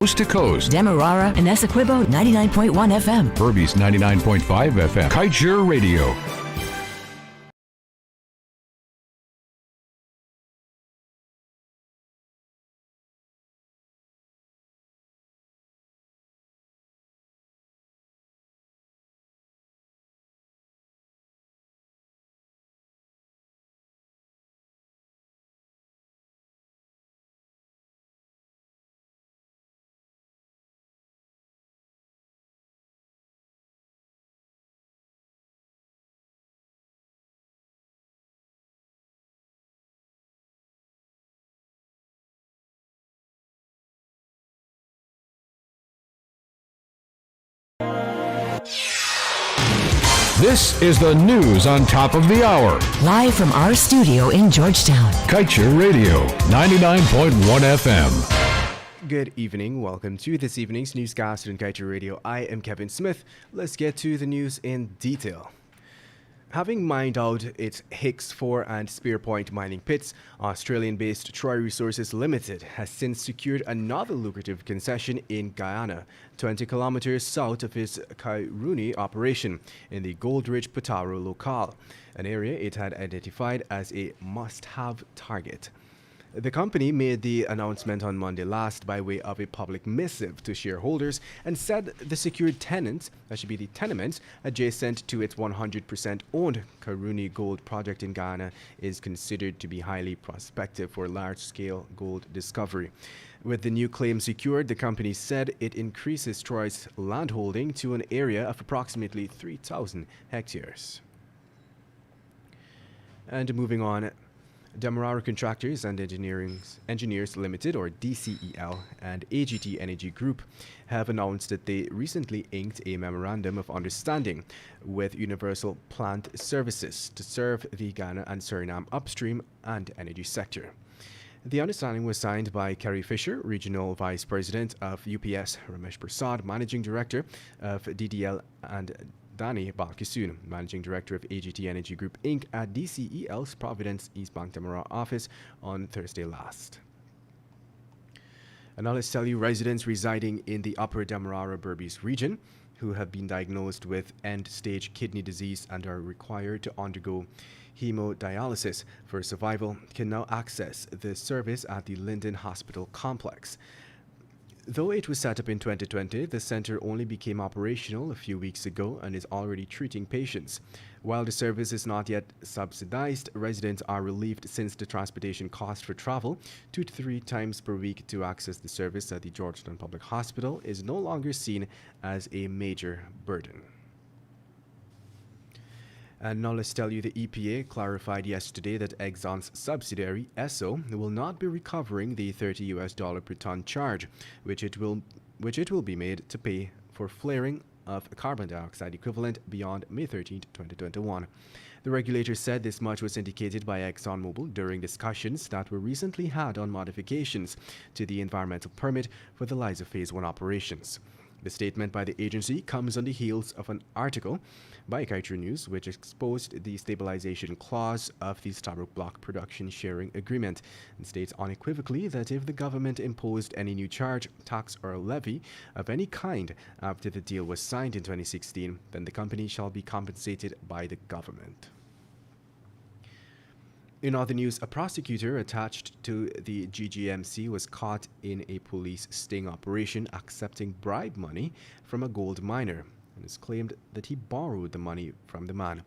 coast to coast. Demerara and Essequibo 99.1 FM. Berbice 99.5 FM. Kaieteur Radio. This is the news on top of the hour. Live from our studio in Georgetown. Kaieteur Radio, 99.1 FM. Good evening. Welcome to this evening's Newscast on Kaieteur Radio. I am Kevin Smith. Let's get to the news in detail. Having mined out its Hicks 4 and Spear Point mining pits, Australian-based Troy Resources Limited has since secured another lucrative concession in Guyana, 20 kilometers south of its Kaieteur operation in the gold-rich Pataro locale, an area it had identified as a must-have target. The company made the announcement on Monday last by way of a public missive to shareholders and said the secured tenements adjacent to its 100% owned Kaieteur gold project in Ghana is considered to be highly prospective for large-scale gold discovery. With the new claim secured, the company said it increases Troy's landholding to an area of approximately 3,000 hectares. And moving on, Demerara Contractors and Engineers Limited, or DCEL, and AGT Energy Group have announced that they recently inked a memorandum of understanding with Universal Plant Services to serve the Ghana and Suriname upstream and energy sector. The understanding was signed by Kerry Fisher, Regional Vice President of UPS, Ramesh Prasad, Managing Director of DDL, and Dani Balkisoon, Managing Director of AGT Energy Group Inc. at DCEL's Providence East Bank Demerara office on Thursday last. And now let's tell you, residents residing in the Upper Demerara Berbice region who have been diagnosed with end-stage kidney disease and are required to undergo hemodialysis for survival can now access the service at the Linden Hospital complex. Though it was set up in 2020, the center only became operational a few weeks ago and is already treating patients. While the service is not yet subsidized, residents are relieved since the transportation cost for travel 2 to 3 times per week to access the service at the Georgetown Public Hospital is no longer seen as a major burden. And now let's tell you, the EPA clarified yesterday that Exxon's subsidiary, Esso, will not be recovering the $30 per ton charge, which it will be made to pay for flaring of carbon dioxide equivalent beyond May 13, 2021. The regulator said this much was indicated by ExxonMobil during discussions that were recently had on modifications to the environmental permit for the Liza Phase 1 operations. The statement by the agency comes on the heels of an article by Kaieteur News, which exposed the stabilization clause of the Stabroek Block production sharing agreement and states unequivocally that if the government imposed any new charge, tax, or levy of any kind after the deal was signed in 2016, then the company shall be compensated by the government. In other news, a prosecutor attached to the GGMC was caught in a police sting operation accepting bribe money from a gold miner, and it's claimed that he borrowed the money from the man.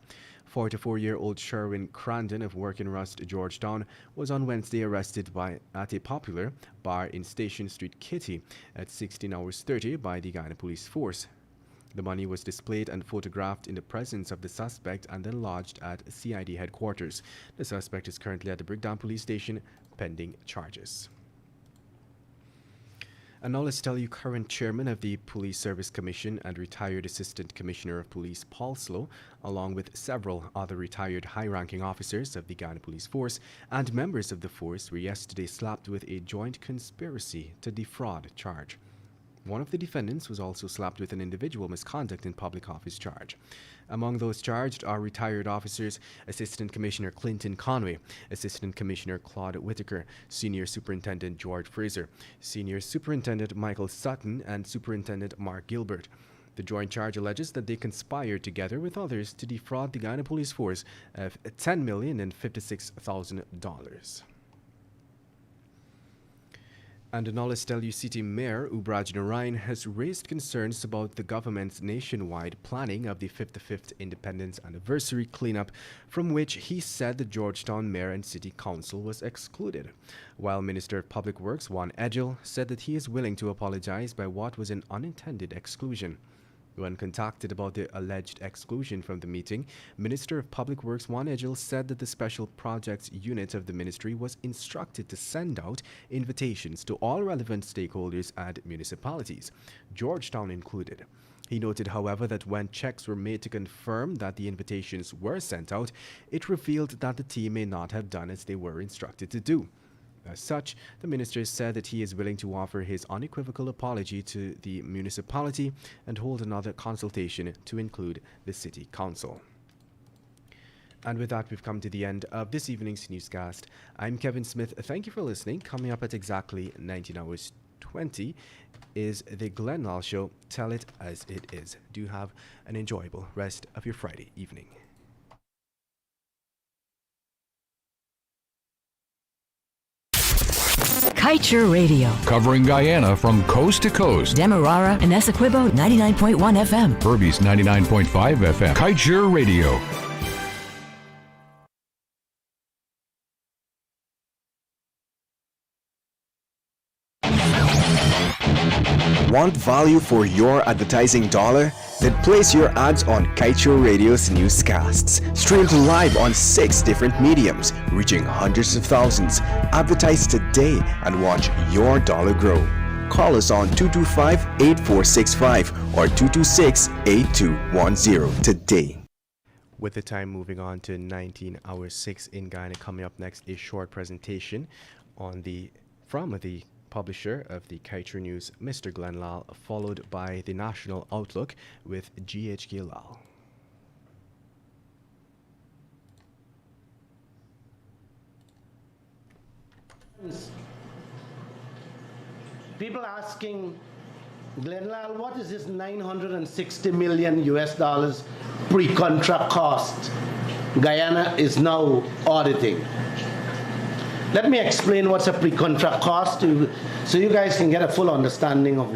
44-year-old Sherwin Crandon of Working Rust, Georgetown, was on Wednesday arrested at a popular bar in Station Street, Kitty, at 16:30 by the Guyana Police Force. The money was displayed and photographed in the presence of the suspect and then lodged at CID headquarters. The suspect is currently at the Brickdown Police Station pending charges. And now let's tell you, current chairman of the Police Service Commission and retired Assistant Commissioner of Police Paul Slow, along with several other retired high-ranking officers of the Guyana Police Force and members of the force, were yesterday slapped with a joint conspiracy to defraud charge. One of the defendants was also slapped with an individual misconduct in public office charge. Among those charged are retired officers Assistant Commissioner Clinton Conway, Assistant Commissioner Claude Whitaker, Senior Superintendent George Fraser, Senior Superintendent Michael Sutton, and Superintendent Mark Gilbert. The joint charge alleges that they conspired together with others to defraud the Guyana Police Force of $10,056,000. And Anolis City Mayor Ubraj Narayan has raised concerns about the government's nationwide planning of the 55th Independence Anniversary cleanup, from which he said the Georgetown Mayor and City Council was excluded, while Minister of Public Works Juan Edgell said that he is willing to apologize by what was an unintended exclusion. When contacted about the alleged exclusion from the meeting, Minister of Public Works Juan Edgell said that the Special Projects Unit of the ministry was instructed to send out invitations to all relevant stakeholders and municipalities, Georgetown included. He noted, however, that when checks were made to confirm that the invitations were sent out, it revealed that the team may not have done as they were instructed to do. As such, the minister said that he is willing to offer his unequivocal apology to the municipality and hold another consultation to include the City Council. And with that, we've come to the end of this evening's newscast. I'm Kevin Smith. Thank you for listening. Coming up at exactly 19 hours 20 is the Glenn Lal Show. Tell it as it is. Do have an enjoyable rest of your Friday evening. Kaieteur Radio. Covering Guyana from coast to coast. Demerara and Essequibo 99.1 FM. Purvis 99.5 FM. Kaieteur Radio. Want value for your advertising dollar? Then place your ads on Kaieteur Radio's newscasts. Streamed live on 6 different mediums, reaching hundreds of thousands. Advertise today and watch your dollar grow. Call us on 225-8465 or 226-8210 today. With the time moving on to 19 hours 6 in Guyana, coming up next is short presentation from the publisher of the Kaieteur News, Mr. Glenn Lal, followed by the National Outlook with G.H.K. Lal. People asking, Glenn Lal, what is this $960 million pre-contract cost Guyana is now auditing? Let me explain what's a pre-contract cost so you guys can get a full understanding of